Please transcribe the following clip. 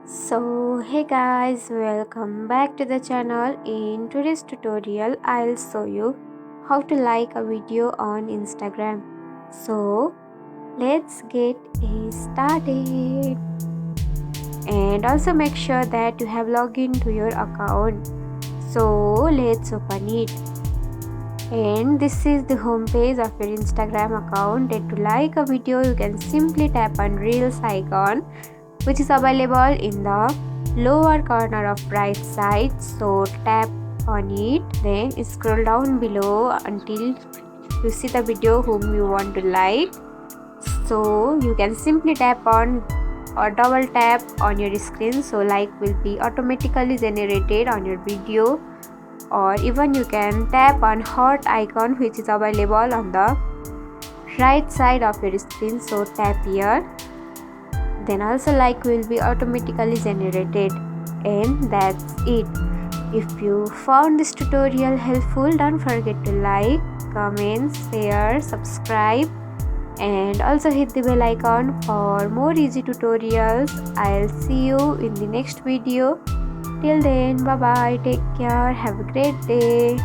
So hey guys, welcome back to the channel. In today's tutorial I'll show you how to like a video on Instagram. So let's get started, and also make sure that you have logged into your account. So let's open it, and this is the home page of your Instagram account. And to like a video you can simply tap on Reels icon, which is available in the lower corner of right side. So tap on it, then scroll down below until you see the video whom you want to like. So you can simply tap on or double tap on your screen, so like will be automatically generated on your video, or even you can tap on heart icon, which is available on the right side of your screen. So tap here, then also like will be automatically generated. And that's it. If you found this tutorial helpful, don't forget to like, comment, share, subscribe, and also hit the bell icon for more easy tutorials. I'll see you in the next video. Till then, bye bye, take care, have a great day.